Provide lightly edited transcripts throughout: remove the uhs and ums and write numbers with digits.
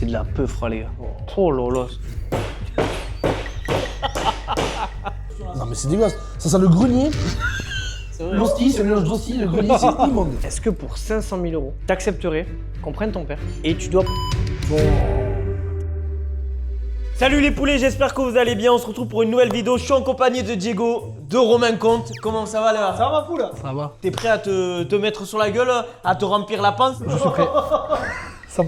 C'est de la peufra, les gars. Oh là là. Non mais c'est dégueulasse. Ça sent le grenier. L'hostie, c'est le mélange d'hostie, le grenier, c'est immonde. Est-ce que pour 500 000 euros, t'accepterais qu'on prenne ton père et tu dois... Salut les poulets, j'espère que vous allez bien. On se retrouve pour une nouvelle vidéo. Je suis en compagnie de Diego, de Romain Comte. Comment ça va là? Ça va ma poule? Ça va. T'es prêt à te mettre sur la gueule, à te remplir la panse? Je suis prêt. 100%.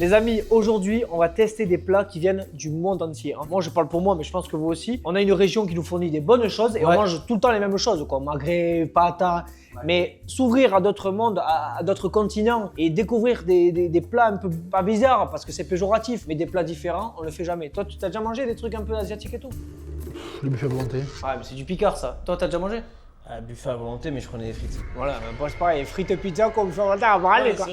Les amis, aujourd'hui, on va tester des plats qui viennent du monde entier. Moi, je parle pour moi, mais je pense que vous aussi. On a une région qui nous fournit des bonnes choses et on mange tout le temps les mêmes choses, quoi. Maghreb, pata. Mais s'ouvrir à d'autres mondes, à d'autres continents et découvrir des plats un peu pas bizarres parce que c'est péjoratif, mais des plats différents, on le fait jamais. Toi, tu t'as déjà mangé des trucs un peu asiatiques et tout? Le buffet à volonté. Ouais, mais c'est du picard ça. Toi, t'as déjà mangé? Buffet à volonté, mais je prenais des frites. Voilà, moi c'est pareil, frites pizza comme ça, on va aller quoi.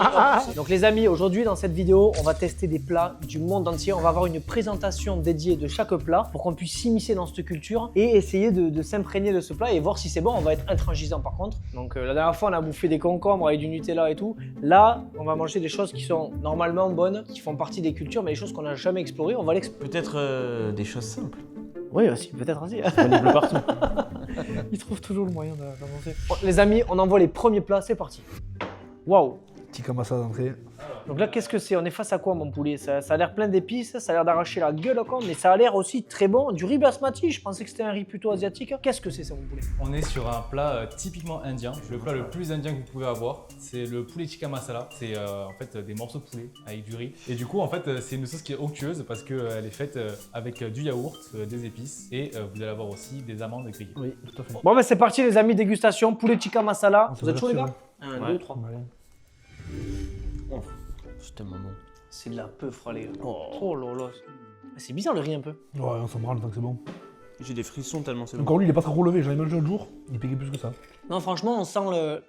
Donc les amis, aujourd'hui dans cette vidéo, on va tester des plats du monde entier. On va avoir une présentation dédiée de chaque plat pour qu'on puisse s'immiscer dans cette culture et essayer de s'imprégner de ce plat et voir si c'est bon. On va être intransigeant par contre. Donc la dernière fois, on a bouffé des concombres avec du Nutella et tout. Là, on va manger des choses qui sont normalement bonnes, qui font partie des cultures, mais des choses qu'on n'a jamais explorées. On va l'explorer. Peut-être des choses simples. Oui, aussi, peut-être aussi. Disponible partout. Ils trouvent toujours le moyen d'avancer. Bon, les amis, on envoie les premiers plats, c'est parti. Waouh! Tikka masala d'entrée. Donc là, qu'est-ce que c'est? On est face à quoi, mon poulet? Ça a l'air plein d'épices, ça a l'air d'arracher la gueule, quoi, mais ça a l'air aussi très bon. Du riz basmati, je pensais que c'était un riz plutôt asiatique. Qu'est-ce que c'est ça, mon poulet? On est sur un plat typiquement indien, le plat le plus indien que vous pouvez avoir. C'est le poulet tikka masala. C'est en fait des morceaux de poulet avec du riz. Et du coup, en fait, c'est une sauce qui est onctueuse parce qu'elle est faite avec du yaourt, des épices et vous allez avoir aussi des amandes grillées. Oui, tout à fait. Bon, ben c'est parti, les amis, dégustation. Poulet tikka masala. Vous êtes chaud, les gars? 1, 2, 3. Oh, c'est tellement bon. C'est de la peufra, les gars. Oh là là. C'est bizarre le riz un peu. Ouais, on s'en branle tant que c'est bon. J'ai des frissons tellement c'est bon. Encore lui, il est pas très relevé. J'en ai mangé un jour, il piquait plus que ça. Non, franchement, on sent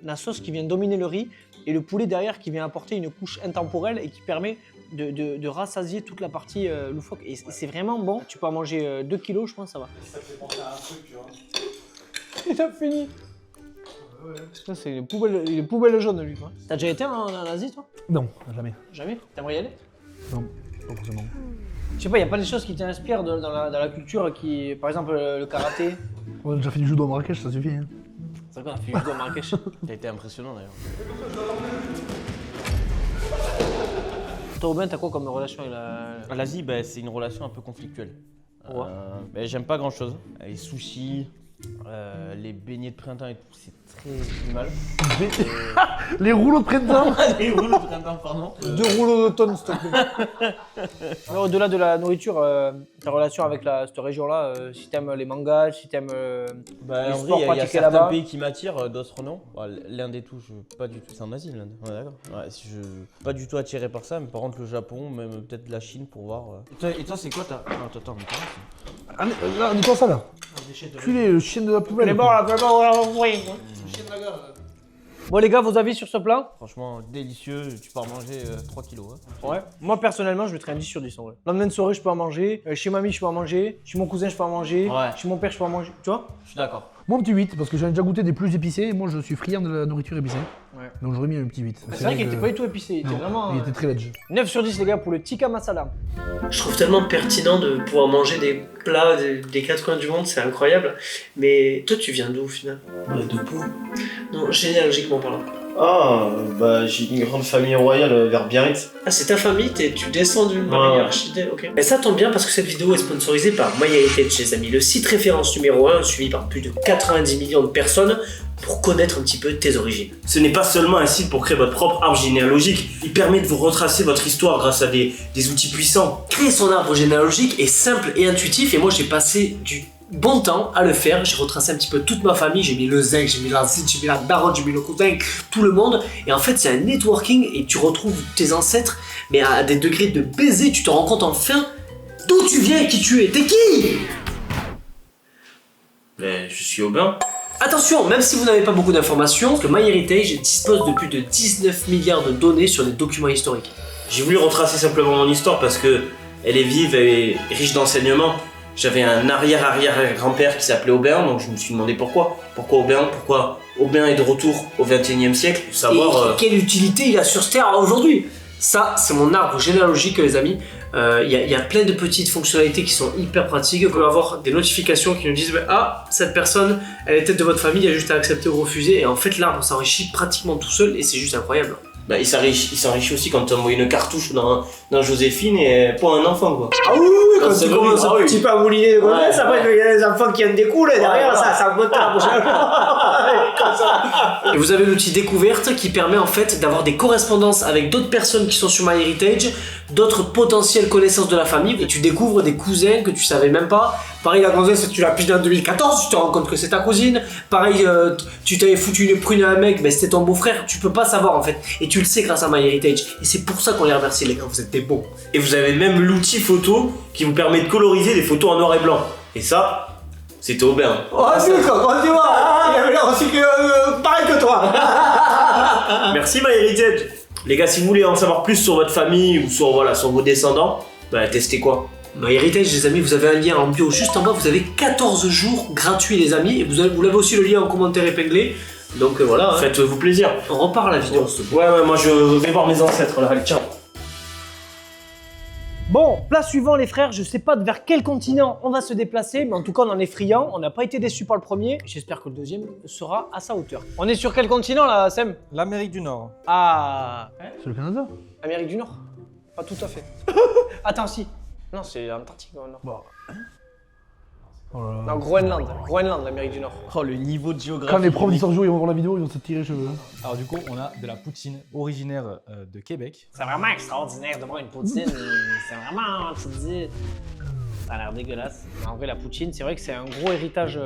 la sauce qui vient dominer le riz et le poulet derrière qui vient apporter une couche intemporelle et qui permet de rassasier toute la partie loufoque. Et c'est vraiment bon. Tu peux en manger 2 kilos, je pense, ça va. Ça fait penser à un truc, tu vois. Il a fini. Ça, c'est une poubelle jaune, lui, quoi. T'as déjà été en Asie, toi? Non, jamais. Jamais? T'aimerais y aller? Non, pas forcément. Je sais pas, y a pas des choses qui t'inspirent dans la culture qui... Par exemple, le karaté. On a déjà fait du judo à Marrakech, ça suffit. Hein. C'est vrai qu'on a fait du judo à Marrakech. T'as été impressionnant d'ailleurs. Toi, Robin, t'as quoi comme relation avec L'Asie, bah, c'est une relation un peu conflictuelle. Ouais. Bah, j'aime pas grand chose. Les sushis, les beignets de printemps et tout, c'est très mal. Les rouleaux de printemps. Les rouleaux de printemps, pardon. 2 rouleaux d'automne, s'il te plaît. Alors, au-delà de la nourriture, ta relation avec cette région-là, si t'aimes les mangas, si t'aimes Bah, les en sports vrai, il y a pratiqués certains là-bas. pays qui m'attirent, d'autres non. Bah, l'Inde et tout, pas du tout. C'est en Asie, l'Inde. Ouais, d'accord. Ouais, si je pas du tout attiré par ça, mais par contre, le Japon, même peut-être la Chine pour voir. Et toi, c'est quoi ta. Non, attends, mais Ah, là, dis-toi ça là. Culé, le chien de la poubelle. Les bords, là, oui. Bon, les gars, vos avis sur ce plat? franchement, délicieux. Tu peux en manger 3 kilos. Hein. Ouais. Moi, personnellement, je mettrais un 10 sur 10 en vrai. Lendemain de soirée, je peux en manger. Chez mamie, je peux en manger. Chez mon cousin, je peux en manger. Ouais. Chez mon père, je peux en manger. Tu vois? Je suis d'accord. Mon petit 8, parce que j'en ai déjà goûté des plus épicés, et moi je suis friand de la nourriture épicée. Ouais. Donc j'aurais mis un petit 8. C'est vrai qu'il était pas du tout épicé. Il était vraiment. Il était très ledge. 9 sur 10, les gars, pour le tikka masala. Je trouve tellement pertinent de pouvoir manger des plats des 4 coins du monde, c'est incroyable. Mais toi, tu viens d'où au final? De Pau. Non, généalogiquement parlant. Ah, bah j'ai une grande famille royale vers Biarritz. Ah, c'est ta famille, tu descends d'une famille architecte, ok. Mais ça tombe bien parce que cette vidéo est sponsorisée par My Heritage, les amis, le site référence numéro 1, suivi par plus de 90 millions de personnes pour connaître un petit peu tes origines. Ce n'est pas seulement un site pour créer votre propre arbre généalogique, il permet de vous retracer votre histoire grâce à des outils puissants. Créer son arbre généalogique est simple et intuitif et moi j'ai passé du bon temps à le faire. J'ai retracé un petit peu toute ma famille, j'ai mis le zec, j'ai mis la zite, j'ai mis la daronne, j'ai mis le cousin, tout le monde. Et en fait c'est un networking et tu retrouves tes ancêtres mais à des degrés de baiser, tu te rends compte enfin d'où tu viens et qui tu es. T'es qui? Mais je suis Aubin. Attention, même si vous n'avez pas beaucoup d'informations, que MyHeritage dispose de plus de 19 milliards de données sur des documents historiques. J'ai voulu retracer simplement mon histoire parce que elle est vive et riche d'enseignements. J'avais un arrière-arrière-grand-père qui s'appelait Aubin, donc je me suis demandé pourquoi. Pourquoi Aubin? Pourquoi Aubin est de retour au XXIe siècle? Et quelle utilité il a sur cette terre aujourd'hui? Ça, c'est mon arbre généalogique, les amis. Il y a plein de petites fonctionnalités qui sont hyper pratiques. Vous pouvez avoir des notifications qui nous disent ah, cette personne, elle est tête de votre famille, il y a juste à accepter ou refuser. Et en fait, l'arbre s'enrichit pratiquement tout seul et c'est juste incroyable. Bah, il s'enrichit aussi quand tu envoies une cartouche dans Joséphine et pour un enfant, quoi. Ah oui, quand c'est tu vrai, commences ah un oui. petit peu à mouliner de gonzesse, après il y a des enfants qui en découlent et derrière ça monte l'arbre. Et vous avez l'outil découverte qui permet en fait d'avoir des correspondances avec d'autres personnes qui sont sur MyHeritage, d'autres potentielles connaissances de la famille et tu découvres des cousins que tu savais même pas. Pareil, la gonzesse, tu l'as pigée en 2014, tu te rends compte que c'est ta cousine. Pareil, tu t'avais foutu une prune à un mec, ben c'était ton beau-frère. Tu peux pas savoir en fait. Et tu le sais grâce à MyHeritage. Et c'est pour ça qu'on les remercie les gars, vous êtes des bons. Et vous avez même l'outil photo qui vous permet de coloriser des photos en noir et blanc. Et ça, c'était Aubin. Oh, c'est quoi, tu vois, il avait l'air aussi que pareil que toi. Merci MyHeritage. Les gars, si vous voulez en savoir plus sur votre famille ou sur, voilà, sur vos descendants, bah testez quoi? MyHeritage, les amis, vous avez un lien en bio juste en bas. Vous avez 14 jours gratuits, les amis. Et vous l'avez aussi le lien en commentaire épinglé. Donc voilà. Hein. Faites-vous plaisir. On repart à la vidéo. Ouais, moi je vais voir mes ancêtres là. Allez, ciao. Bon, plat suivant les frères, je sais pas vers quel continent on va se déplacer, mais en tout cas on en est friand, on n'a pas été déçus par le premier, j'espère que le deuxième sera à sa hauteur. On est sur quel continent là, Sam? L'Amérique du Nord. Ah, C'est le Canada. Amérique du Nord? Pas tout à fait. Attends, si. Non, c'est Antarctique au nord. Bon. Oh là là. Non, Groenland. Groenland, l'Amérique du Nord. Oh, le niveau de géographie. Quand les profs d'histoire géo ils vont voir la vidéo, ils vont se tirer les cheveux. Alors du coup, on a de la poutine originaire de Québec. C'est vraiment extraordinaire de voir une poutine. C'est vraiment, tu te dis, ça a l'air dégueulasse. En vrai, la poutine, c'est vrai que c'est un gros héritage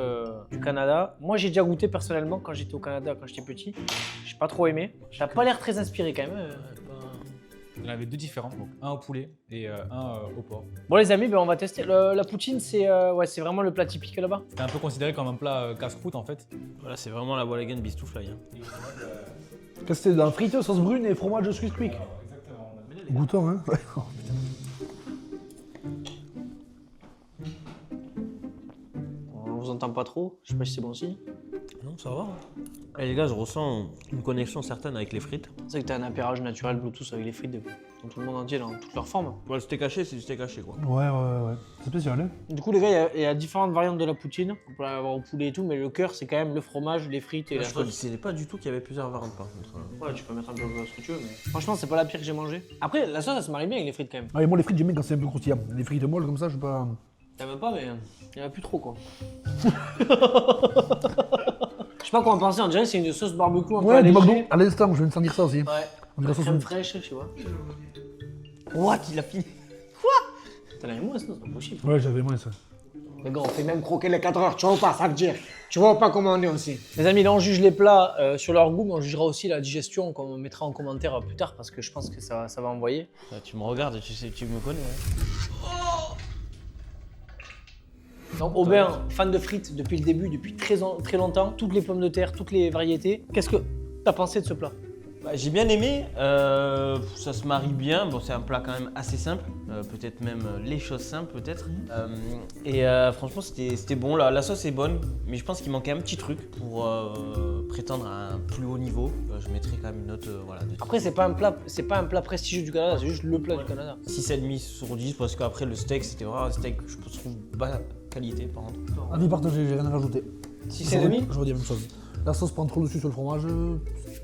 du Canada. Moi, j'ai déjà goûté personnellement quand j'étais au Canada, quand j'étais petit. J'ai pas trop aimé. Ça a pas l'air très inspiré quand même. Il y en avait deux différents, donc un au poulet et un au porc. Bon les amis, ben, on va tester. La poutine, c'est ouais, c'est vraiment le plat typique là-bas. C'est un peu considéré comme un plat casse-croûte en fait. Voilà, c'est vraiment la Wallaghan Bistoufly. Hein. Qu'est-ce que c'était dans la frite, sauce brune et fromage de Swiss Creek. Exactement. Goûtant, hein. On vous entend pas trop. Je sais pas si c'est bon signe. Non, ça va. Eh, les gars, je ressens une connexion certaine avec les frites. C'est vrai que t'as un appairage naturel Bluetooth avec les frites dans tout le monde entier, dans toutes leurs formes. Ouais, le steak haché, c'est du steak haché quoi. Ouais. C'est spécial, hein. Du coup, les gars, il y a différentes variantes de la poutine. On peut l'avoir au poulet et tout, mais le cœur, c'est quand même le fromage, les frites et la Je sauce. ne pas du tout qu'il y avait plusieurs variantes par contre. Ouais, tu peux mettre un peu ce que tu veux, mais franchement, c'est pas la pire que j'ai mangée. Après, la sauce, elle se marie bien avec les frites quand même. Ah, et moi, les frites, j'aime bien quand c'est un peu croustillant. Les frites molles comme ça, je sais pas. T'aimes pas, mais il y en a plus trop quoi. Je sais pas quoi en penser, on dirait que c'est une sauce barbecue un peu Ouais, du allégée. McDo. À l'instant, je viens de sentir ça aussi. Ouais. On dirait sauce Crème brune. fraîche, tu vois. What? Il a fini. Quoi? T'en as moins, sinon c'est pas possible. Ouais, j'avais moins ça. Les gars, on fait même croquer les 4 heures, tu vois pas, ça veut dire. Tu vois pas comment on est aussi. Les amis, là on juge les plats sur leur goût, mais on jugera aussi la digestion qu'on mettra en commentaire plus tard parce que je pense que ça va envoyer. Tu me regardes, tu sais, tu me connais. Hein. Donc Aubin, fan de frites depuis le début, depuis très longtemps, toutes les pommes de terre, toutes les variétés. Qu'est-ce que t'as pensé de ce plat? Bah, j'ai bien aimé, ça se marie bien. Bon, c'est un plat quand même assez simple, peut-être même les choses simples peut-être. Et franchement, c'était bon. La sauce est bonne, mais je pense qu'il manquait un petit truc pour prétendre à un plus haut niveau. Je mettrais quand même une note, voilà. Après, c'est pas un plat prestigieux du Canada, c'est juste le plat du Canada. 6,5 sur 10 parce qu'après le steak, c'était vraiment un steak, je trouve bas qualité par contre. Avis partagé, j'ai rien à rajouter. 6,5. J'aurais dit la même chose. La sauce prend trop dessus sur le fromage.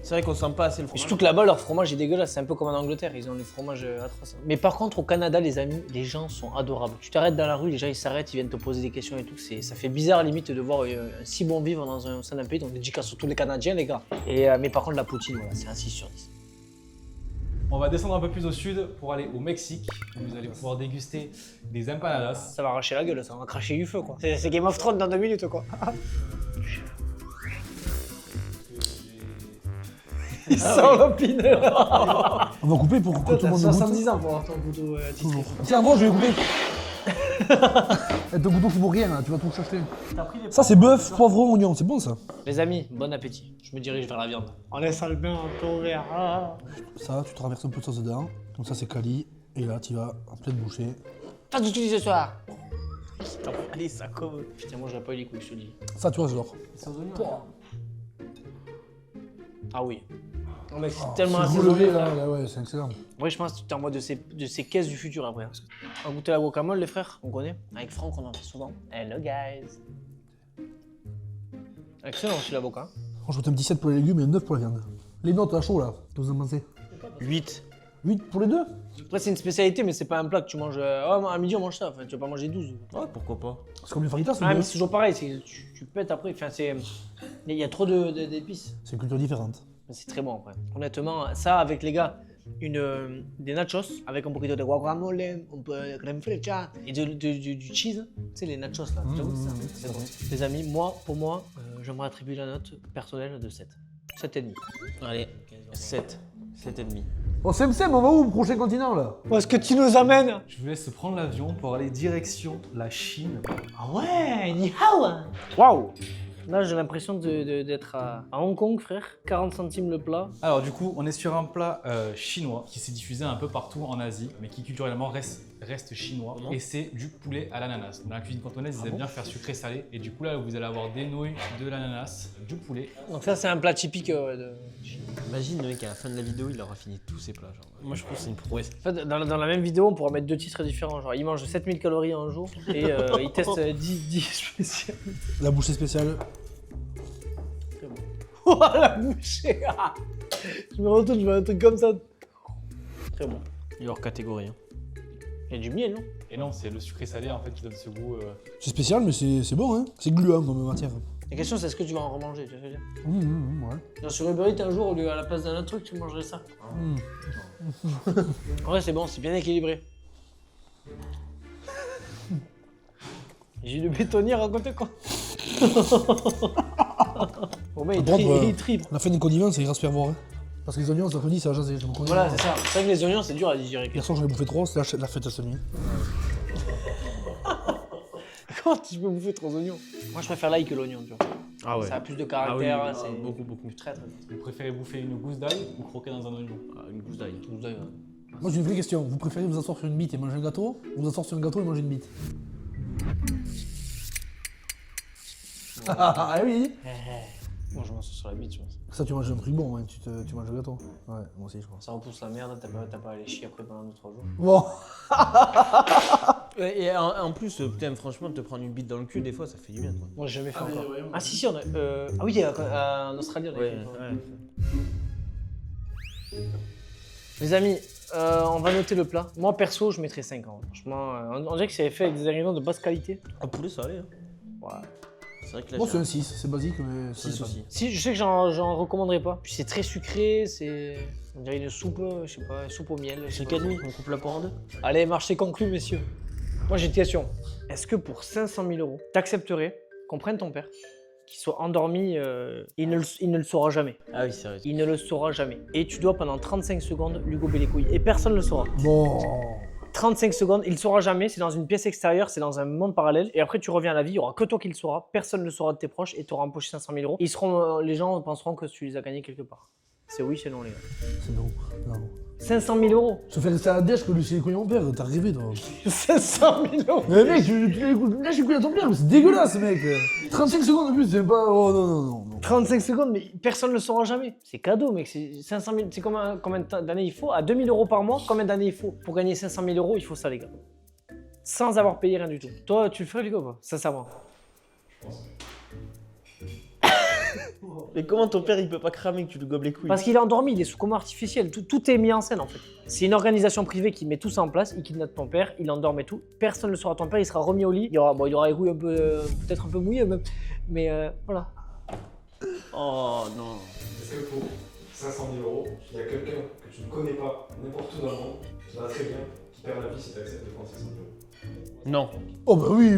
C'est vrai qu'on sent pas assez le Et fromage. surtout que là-bas, leur fromage est dégueulasse, c'est un peu comme en Angleterre, ils ont des fromages atroces. Mais par contre, au Canada, les amis, les gens sont adorables. Tu t'arrêtes dans la rue, les gens ils s'arrêtent, ils viennent te poser des questions et tout. Ça fait bizarre limite de voir un si bon vivre dans un sein d'un pays, donc dédicace sur tous les Canadiens, les gars. Mais par contre, la poutine, voilà, c'est un 6 sur 10. On va descendre un peu plus au sud pour aller au Mexique, où vous allez pouvoir déguster des empanadas. Ça va arracher la gueule, ça va cracher du feu, quoi. C'est Game of Thrones dans 2 minutes, quoi. Il sent l'opineur. On va couper pour que tout le monde le goûte. 70 ans pour avoir ton couteau titré. Toujours. Tiens, gros, je vais couper. Et ton couteau qui vaut rien, là, tu vas tout chercher. Ça, c'est bœuf, poivron, oignon, c'est bon ça. Les amis, bon appétit. Je me dirige vers la viande. On laisse le bain un peu ouvert. Ça, tu traverses un peu de sauce dedans. Comme ça, c'est quali. Et là, tu vas en pleine bouchée. Pas du tout ce soir. Allez, ça comme. Putain, moi, j'aurais pas eu les couilles, je te dis. Ça, tu vois, genre. Ah oui. Non, mais c'est tellement C'est assaisonné. relevé là, ouais, c'est excellent. Ouais, je pense que tu t'envoies de ces caisses du futur après. On a goûté la guacamole, les frères, on connaît. Avec Franck, on en fait souvent. Hello, guys. Excellent aussi l'avocat. Je vais mettre un petit 7 pour les légumes et un 9 pour la viande. Les notes à chaud là, qu'est-ce que vous en pensez? 8. 8 pour les deux? Après, c'est une spécialité, mais c'est pas un plat que tu manges. Oh, à midi, on mange ça. Enfin, tu vas pas manger 12. Ouais, pourquoi pas. C'est comme les fajitas, Ah, mais c'est toujours pareil. Tu pètes après. Enfin, il y a trop d'épices. c'est une culture différente. Mais c'est très bon après. Honnêtement, ça avec les gars, des nachos avec un poquito de guacamole, un peu de crème freccia et du cheese. Tu sais, les nachos là. J'avoue que c'est bon. Les amis, pour moi, j'aimerais attribuer la note personnelle de 7. 7,5. Allez, 7. 7,5. Oh, Sem, on va où au prochain continent là? Où est-ce que tu nous amènes? Je vous laisse prendre l'avion pour aller direction la Chine. Ah ouais, ni hao. Waouh. Là, j'ai l'impression d'être à Hong Kong, frère. 40 centimes le plat. Alors du coup, on est sur un plat chinois qui s'est diffusé un peu partout en Asie, mais qui culturellement reste chinois. Comment? Et c'est du poulet à l'ananas. Dans la cuisine cantonaise, ils aiment bien faire sucré-salé. Et du coup là, vous allez avoir des nouilles, de l'ananas, du poulet. Donc ça, c'est un plat typique de Chine. Imagine le mec à la fin de la vidéo, il aura fini tous ses plats. Genre. Moi je pense que c'est une prouesse. En fait, dans la même vidéo, on pourra mettre 2 titres différents. Genre, il mange 7000 calories en jour et il teste 10 spéciales. La bouchée spéciale. Oh, la bouchée. Je me retourne, je vois un truc comme ça. Très bon. Il est hors catégorie. Hein. Il y a du miel, non? Et non, c'est le sucré-salé en fait qui donne ce goût. C'est spécial, mais c'est bon, hein. C'est gluant comme matière. La question, c'est est-ce que tu vas en remanger, tu vois ce que je veux dire? Ouais. Genre, sur Uber Eats, un jour, au lieu à la place d'un autre truc, tu mangerais ça. En vrai, c'est bon, c'est bien équilibré. J'ai le bétonnier à côté, quoi. Bon, mais Par contre, il tripe. La fin des condiments, c'est grâce à voir. Hein. Parce que les oignons, ça te dit, ça a jasé. Voilà, c'est ça. C'est vrai que les oignons, c'est dur à digérer. Hier soir, j'en ai bouffé 3, c'est la fête à cette nuit. Comment tu peux bouffer 3 oignons? Moi, je préfère l'ail que l'oignon, tu vois. Ah ouais. Ça a plus de caractère, Ah oui, c'est beaucoup. très très bon. Vous préférez bouffer une gousse d'ail ou croquer dans un oignon? Ah, une gousse d'ail. Moi, j'ai une vraie question. Vous préférez vous asseoir sur une bite et manger un gâteau ou vous asseoir sur un gâteau et manger une bite? Ah oui. Moi, je mange sur la bite, je pense. Ça, tu manges un truc bon, hein. Tu manges le gâteau. Ouais, moi aussi, je crois. Ça repousse la merde, t'as pas à aller chier après pendant 2-3 jours. Bon. Et en plus, putain, franchement, te prendre une bite dans le cul, des fois, ça fait du bien. Quoi. Moi, j'ai jamais fait encore. Ah si, on a... Ah oui, en Australie, on a fait. Les amis, on va noter le plat. Moi, perso, je mettrais 5 ans. Franchement, on dirait que c'est fait avec des ingrédients de basse qualité. Un poulet, ça allait. Hein. Voilà. C'est vrai que là, Moi, c'est un 6. C'est basique, mais. ça 6 dépend. aussi. Si, je sais que j'en recommanderais pas. Puis c'est très sucré, c'est... On dirait une soupe, je sais pas, une soupe au miel. je sais C'est pas. 4 on coupe la poire en deux. Allez, marché conclu, messieurs. Moi, j'ai une question. Est-ce que pour 500 000 euros, t'accepterais qu'on prenne ton père, qu'il soit endormi, il ne le saura jamais. Ah oui, c'est vrai. Il ne le saura jamais. Et tu dois pendant 35 secondes lui gober les couilles. Et personne ne le saura. Bon. 35 secondes, il ne saura jamais. C'est dans une pièce extérieure, c'est dans un monde parallèle. Et après, tu reviens à la vie, il n'y aura que toi qui le sauras. Personne ne le saura de tes proches et tu auras empoché 500 000 euros. Les gens penseront que tu les as gagnés quelque part. C'est oui, c'est non, les gars. C'est non. Non. 500 000 euros. Se faire rester à la dèche que lui, c'est les couilles à mon père, t'as rêvé, toi. 500 000 euros. Mais mec, tu lâches les couilles à ton père, mais c'est dégueulasse, mec. 35 secondes en plus, c'est pas. Oh non. 35 secondes, mais personne ne le saura jamais. C'est cadeau, mec. C'est 500 000. C'est combien d'années il faut? À 2 000 euros par mois, combien d'années il faut? Pour gagner 500 000 euros, il faut ça, les gars. Sans avoir payé rien du tout. Toi, tu le ferais, les gars, ou pas? Sincèrement. Mais comment ton père il peut pas cramer que tu lui gobes les couilles? Parce qu'il est endormi, il est sous coma artificiel. Tout est mis en scène, en fait. C'est une organisation privée qui met tout ça en place. Il kidnappe ton père, il endorme et tout. Personne ne le saura. Ton père, il sera remis au lit. Il y aura les couilles un peu, peut-être un peu mouillées même. Mais voilà. Oh non. Est-ce que pour 500 000 euros, il y a quelqu'un que tu ne connais pas, n'importe où dans le monde, qui va très bien, qui perd la vie si tu acceptes de prendre 500 000 euros? Non. Oh bah oui,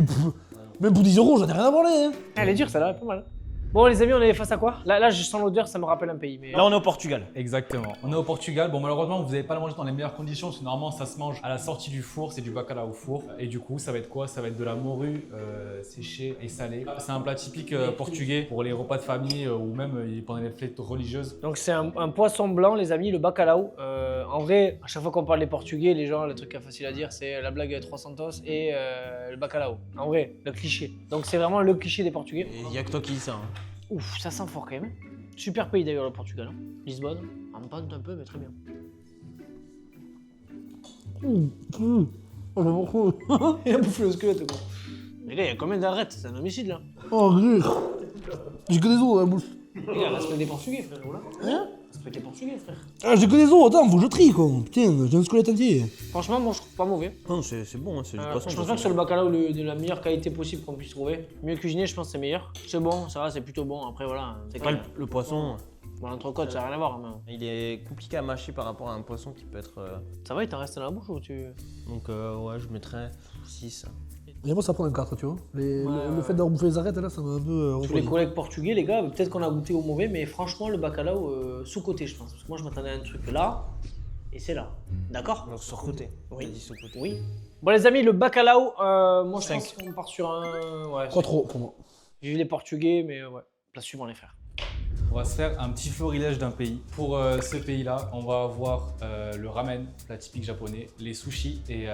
même pour 10 euros, j'en ai rien à branler, hein. Elle est dure, ça là, pas mal. Bon, les amis, on est face à quoi? Là, je sens l'odeur, ça me rappelle un pays. Mais... Là, on est au Portugal. Exactement. On est au Portugal. Bon, malheureusement, vous n'allez pas le manger dans les meilleures conditions parce que normalement, ça se mange à la sortie du four. C'est du bacala au four. Et du coup, ça va être quoi? Ça va être de la morue séchée et salée. C'est un plat typique portugais pour les repas de famille ou même pendant les fêtes religieuses. Donc, c'est un poisson blanc, les amis, le bacalao. En vrai, à chaque fois qu'on parle des Portugais, les gens, le truc facile à dire, c'est la blague 300 et le bacalao. En vrai, le cliché. Donc, c'est vraiment le cliché des Portugais. Il y a que toi qui dis ça. Hein. Ouf, ça sent fort quand même. Super pays d'ailleurs, le Portugal. Hein. Lisbonne, En pente un peu, mais très bien. Oh, j'ai beaucoup. Il a bouffé le squelette, quoi. Les gars, il y a combien d'arêtes? C'est un homicide, là. Oh, rire. J'ai que des os dans la bouche. Les gars, respect des Portugais, frère, voilà. Hein? Respect des Portugais, frère. Ah, j'ai que des os, attends, faut que je trie, quoi. Putain, j'ai un squelette entier. Franchement, moi, je trouve pas mauvais. Non, c'est bon, hein, c'est du poisson. Je pense pas que c'est le bacalao de la meilleure qualité possible qu'on puisse trouver. Mieux cuisiné, je pense que c'est meilleur. C'est bon, ça va, c'est plutôt bon. Après, voilà. C'est Après, le poisson, Bon, l'entrecôte, ça n'a rien à voir. Mais... il est compliqué à mâcher par rapport à un poisson qui peut être. Ça va, il t'en reste dans la bouche ou tu. Donc, ouais, je mettrais 6. Et moi, ça prend un 4, tu vois. Le fait d'avoir bouffé les arêtes, là, ça m'a un peu. Tous les collègues portugais, les gars, peut-être qu'on a goûté au mauvais, mais franchement, le bacalao, sous-côté, je pense. Parce que moi, je m'attendais à un truc là, et c'est là. D'accord? Donc, sur côté. Oui. Dit sur côté. Oui. Bon, les amis, le bacalao, moi, je 5. pense qu'on part sur un. Ouais. Pas trop, pour moi. Vive les Portugais, mais ouais. Place suivante, les frères. On va se faire un petit florilège d'un pays. Pour ce pays-là, on va avoir le ramen, plat typique japonais, les sushis et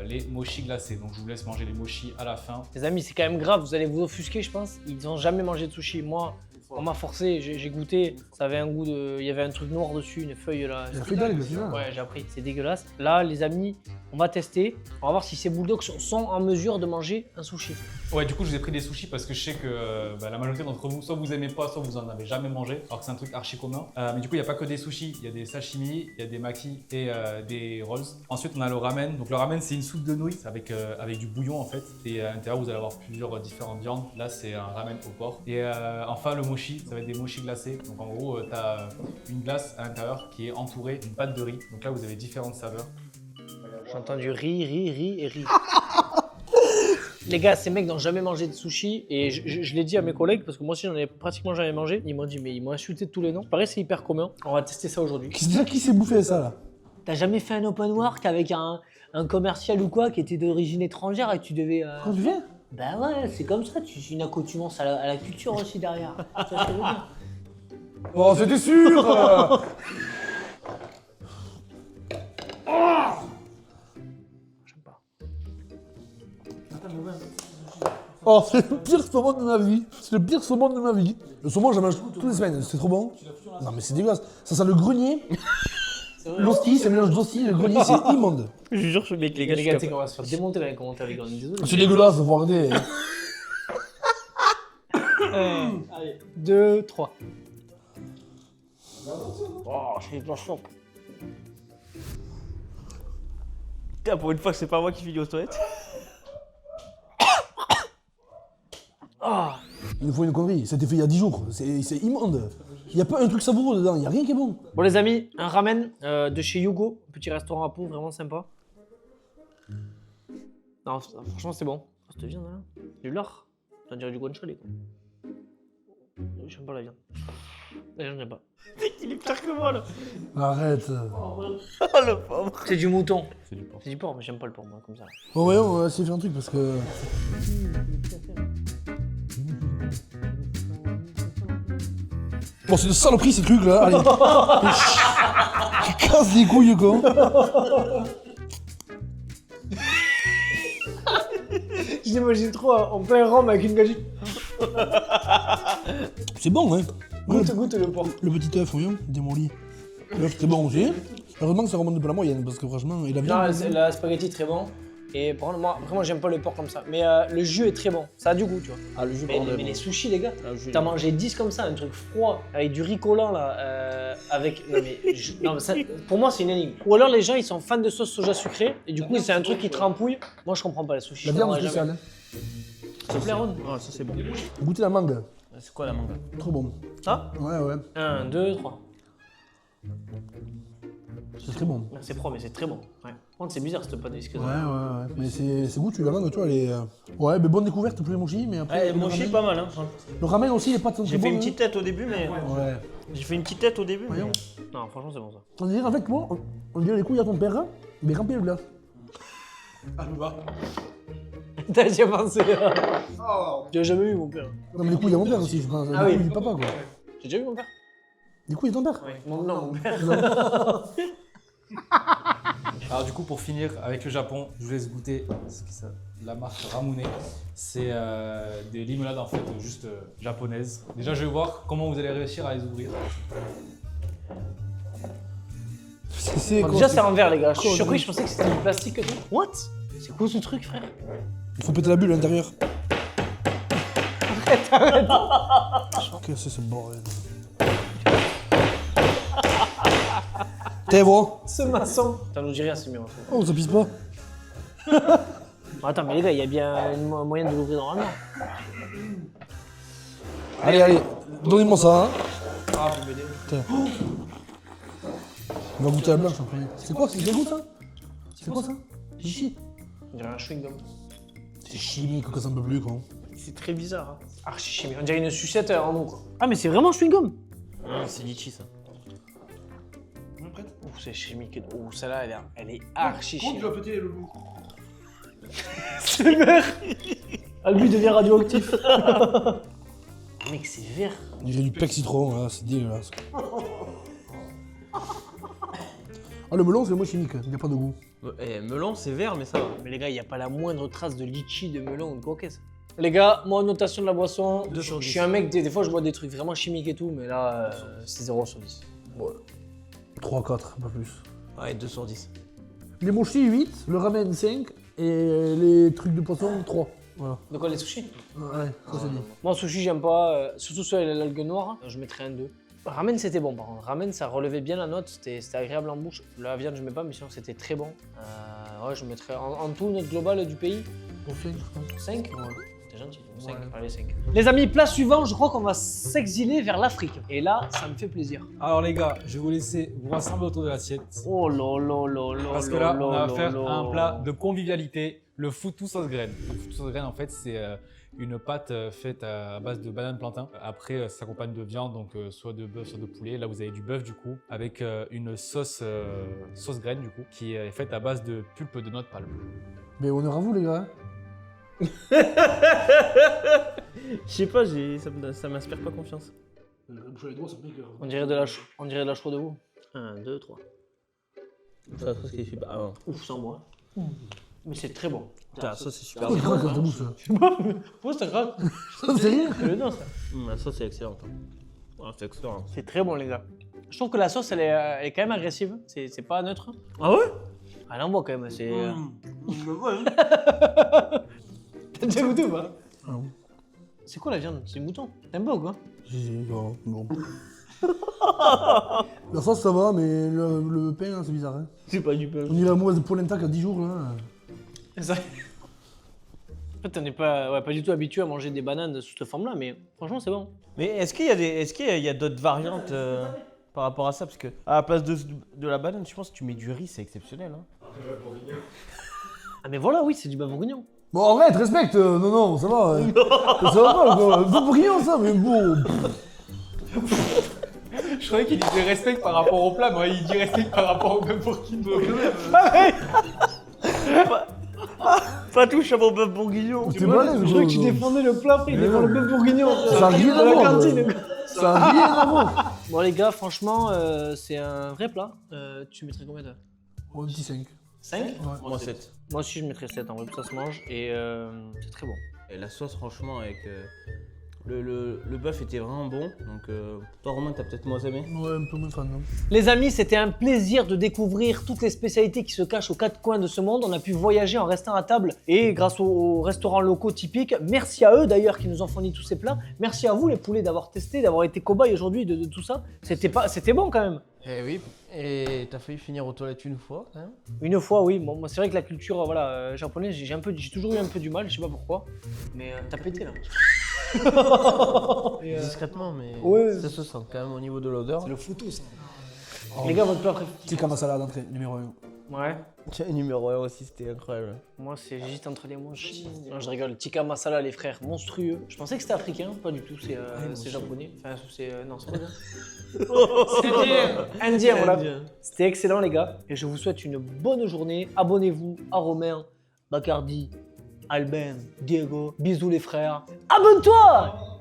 les mochis glacés. Donc je vous laisse manger les mochis à la fin. Les amis, c'est quand même grave, vous allez vous offusquer, je pense. Ils n'ont jamais mangé de sushi. Moi, on m'a forcé, j'ai goûté. Ça avait un goût de. Il y avait un truc noir dessus, une feuille là. Il a fait d'algues, c'est ça. Ouais, j'ai appris, c'est dégueulasse. Là, les amis, on va tester. On va voir si ces bulldogs sont en mesure de manger un sushi. Ouais, du coup, je vous ai pris des sushis parce que je sais que la majorité d'entre vous, soit vous aimez pas, soit vous en avez jamais mangé, alors que c'est un truc archi commun. Mais du coup, il n'y a pas que des sushis, il y a des sashimi, il y a des makis et des rolls. Ensuite, on a le ramen. Donc le ramen, c'est une soupe de nouilles avec du bouillon en fait. Et à l'intérieur, vous allez avoir plusieurs différentes viandes. Là, c'est un ramen au porc. Et enfin, le mochi, ça va être des mochis glacés. Donc en gros, tu as une glace à l'intérieur qui est entourée d'une pâte de riz. Donc là, vous avez différentes saveurs. J'entends du riz et riz. Les gars, ces mecs n'ont jamais mangé de sushi et je l'ai dit à mes collègues parce que moi aussi j'en ai pratiquement jamais mangé. Ils m'ont dit, mais ils m'ont insulté de tous les noms. Pareil, c'est hyper commun. On va tester ça aujourd'hui. Qui s'est bouffé ça, là? T'as jamais fait un open work avec un commercial ou quoi qui était d'origine étrangère et tu devais. Quand tu viens? Bah ouais, c'est comme ça, tu suis une accoutumance à la culture aussi derrière. Tu vois ce que je veux dire? Oh, c'était sûr. J'aime pas. Oh, c'est le pire saumon de ma vie. C'est le pire saumon de ma vie. Le saumon, j'en mange toutes les semaines. C'est trop bon. Non, mais c'est dégueulasse. Ça sent le grenier. L'hostie, c'est un mélange d'hostie. Le grenier, c'est immonde. Je vous jure, mec, les gars, Les gars, tu sais qu'on va se faire démonter dans les commentaires, les gars. On est désolé. C'est dégueulasse, faut arrêter. Allez, 2, 3. Oh, j'ai pas chaud. Putain, pour une fois que c'est pas moi qui finis aux toilettes. Ah, Il nous faut une connerie. C'était fait il y a 10 jours. C'est immonde. Il n'y a pas un truc savoureux dedans. Il n'y a rien qui est bon. Bon les amis, un ramen de chez Yugo, petit restaurant à Pau, vraiment sympa. Non, franchement c'est bon. Cette viande là, du lard, ça dirait du guanciale quoi. J'aime pas la viande. La viande j'aime pas. Il est pire que moi là. Arrête. Oh le pauvre. C'est du mouton. C'est du porc. C'est du porc, mais j'aime pas le porc moi comme ça. Bon, ouais, on va essayer de faire un truc parce que. Bon, c'est une saloperie ces trucs là. Allez. Je casse les couilles quoi. J'imagine trop en plein rhum avec une gagite. C'est bon, hein. Goûte le porc. Le petit œuf, oui, démoli. L'œuf, c'est bon aussi. Heureusement que ça remonte de la moyenne parce que franchement, il a bien. Non, la spaghetti très bon. Et par contre, moi, vraiment, j'aime pas le porc comme ça. Mais le jus est très bon. Ça a du goût, tu vois. Ah, le jus, Mais les sushis, les gars, t'as mangé 10 comme ça, un truc froid, avec du riz collant là, avec. Non, mais, non, mais ça, pour moi, c'est une énigme. Ou alors les gens, ils sont fans de sauce soja sucrée, et du coup, c'est un truc qui trempouille. Moi, je comprends pas les sushis. La je viande comprendrai spéciale. jamais. Hein. S'il te plaît, Ron. Ah, ça c'est bon. Goûtez la mangue. C'est quoi la mangue? Trop bon. Ça Ouais, ouais. 1, 2, 3. C'est très bon. C'est pro, mais c'est très bon. Ouais. Par contre, c'est bizarre cette pâte Ouais, ouais, ouais. Mais c'est goûtu, la mangue, tu vois, elle est. Ouais, mais bonne découverte pour les mochis, mais après. Ouais, mochi pas mal hein. Le ramen aussi, les pâtes sont J'ai très fait une bonnes, petite tête au début, mais. hein. Ouais. J'ai fait une petite tête au début. Voyons. Non, franchement, c'est bon ça. On dirait avec moi, on dirait les couilles à ton père, mais remplis de glace. T'as déjà pensé Tu as jamais vu mon père. Non, mais les couilles à mon père aussi, je pense. Ah Les oui. couilles du papa, quoi. J'ai déjà vu mon père. Les couilles à ton père. Oui. Non, mon père. Alors du coup, pour finir avec le Japon, je vous laisse goûter la marque Ramune. C'est des limonades en fait juste japonaises. Déjà, je vais voir comment vous allez réussir à les ouvrir. C'est Bon, quoi, déjà, c'est- c'est en verre, les gars. Je suis quoi, surpris, mais- je pensais que c'était du plastique et tout. What? C'est quoi ce truc, frère? Il faut péter la bulle à l'intérieur. Arrête. Qu'est-ce que c'est ce bordel? T'es bon? Ce maçon. Ça nous dit rien, c'est mieux. En fait. Oh, ça pisse pas. Bon, attends, mais les gars, il y a bien un moyen de l'ouvrir normalement. Allez, donnez-moi ça. Hein. Ah, vous m'aidez. Tiens. On va goûter la blanche en premier. C'est quoi? C'est de goût ça? C'est quoi ça? Ici. On dirait un chewing-gum. C'est chimique, que ça me peut plus quoi. C'est très bizarre. Hein. Archi chimique. On dirait une sucette en eau, quoi. Ah, mais c'est vraiment chewing-gum. C'est litchi ça. Ouh, c'est chimique. Ouh, celle-là, elle est archi chimique. péter le bout? C'est vert. Ah, lui devient radioactif. Mec, c'est vert. On dirait du pec citron, là, c'est dégueulasse. Ah, le melon, c'est moins chimique, il n'y a pas de goût. Melon, c'est vert, mais ça va. Mais les gars, il n'y a pas la moindre trace de litchi, de melon ou de coquette. Les gars, moi, notation de la boisson, 2 sur 10. je suis un mec, des fois je bois des trucs vraiment chimiques et tout, mais là, c'est 0 sur 10. Voilà. 3, 4, pas plus. Ouais, 2 sur 10. Les mochis, 8, le ramen, 5, et les trucs de poisson, 3. Voilà. De quoi, les sushis? Ouais, ça c'est dit. Moi, sushi, j'aime pas, surtout celui avec l'algue noire, je mettrais un 2. Ramen, c'était bon par contre. Ramen, ça relevait bien la note, c'était agréable en bouche. La viande, je mets pas, mais sinon, c'était très bon. Ouais, je mettrais en tout, note globale du pays, Pour 5, je pense. 5. T'es gentil, 5, allez 5. Les amis, plat suivant, je crois qu'on va s'exiler vers l'Afrique. Et là, ça me fait plaisir. Alors les gars, je vais vous laisser vous rassembler autour de l'assiette. Oh là là là là. Parce que là, on a affaire à un plat de convivialité, le foutou sauce graine. Le foutou sauce graine, en fait, c'est une pâte faite à base de banane plantain. Après, ça s'accompagne de viande, donc soit de bœuf, soit de poulet. Là, vous avez du bœuf du coup, avec une sauce graine du coup, qui est faite à base de pulpe de noix de palme. Mais honneur à vous, les gars. Je sais pas, ça m'inspire pas confiance. On dirait de la chaux de veau. 1, 2, 3. Ça, la sauce qui est super. Ah, ouais. Ouf, sans moi. Mais c'est très bon. La sauce c'est super Oh, bon. c'est grave quand ça bouge, ça. Ouais, c'est grave. C'est rien. C'est le nom, ça. La sauce c'est excellent. Ouais, c'est excellent. C'est très bon, les gars. Je trouve que la sauce, elle est quand même agressive. C'est pas neutre. Ah ouais? Elle envoie quand même. C'est. T'as déjà goûté ou pas? Ah non. C'est quoi la viande? C'est du mouton. T'aimes pas ou quoi? Si, bon. La sauce, ça va, mais le pain, là, c'est bizarre. Hein. C'est pas du pain. On dirait la mauvaise polenta qui a 10 jours, là. C'est ça. En fait, on n'est pas du tout habitué à manger des bananes sous cette forme-là, mais franchement, c'est bon. Mais est-ce qu'il y a d'autres variantes par rapport à ça? Parce que à la place de la banane, je pense que tu mets du riz, c'est exceptionnel. Hein. Ah, mais voilà, oui, c'est du bœuf bourguignon. Bon, arrête, respecte. Non, ça va. Ça va pas, quoi. Pas pour rien, ça, mais bon. Je croyais qu'il disait respect par rapport au plat, moi il dit respect par rapport au bœuf bourguignon. Pas touche à mon bœuf bourguignon. T'es balèze, Je croyais que tu défendais le plat, frère, il défend le bœuf bourguignon. Ça a rien à la voir. cantine. Ça a rien à voir. Bon, les gars, franchement, c'est un vrai plat. Tu mettrais combien de On dit 5. 5? Moi 7. Moi aussi, je mettrais 7 en vrai, ça se mange et c'est très bon. Et la sauce, franchement, avec le bœuf était vraiment bon. Donc, toi, Romain, t'as peut-être moins aimé. Ouais, un peu moins fan, non. Les amis, c'était un plaisir de découvrir toutes les spécialités qui se cachent aux quatre coins de ce monde. On a pu voyager en restant à table et grâce aux restaurants locaux typiques. Merci à eux d'ailleurs qui nous ont fourni tous ces plats. Merci à vous les poulets d'avoir testé, d'avoir été cobayes aujourd'hui de tout ça. C'était bon quand même. Eh oui, et t'as failli finir aux toilettes une fois, quand même. Une fois, oui. Bon, moi, c'est vrai que la culture japonaise, j'ai toujours eu un peu du mal, je sais pas pourquoi. Mais t'as pété là. Discrètement, mais Ouais. ça se sent quand même au niveau de l'odeur. le foutu ça. Les gars, votre plat préféré? Tikka masala d'entrée, numéro 1. Ouais. Tiens, numéro 1 aussi, c'était incroyable. Moi, c'est juste entre les manches. Non, je rigole. Tikka masala, les frères, monstrueux. Je pensais que c'était africain, pas du tout. C'est japonais. Enfin, non, c'est pas bien. C'était indien, voilà. C'était excellent, les gars. Et je vous souhaite une bonne journée. Abonnez-vous à Romain, Bacardi, Alben, Diego. Bisous, les frères. Abonne-toi!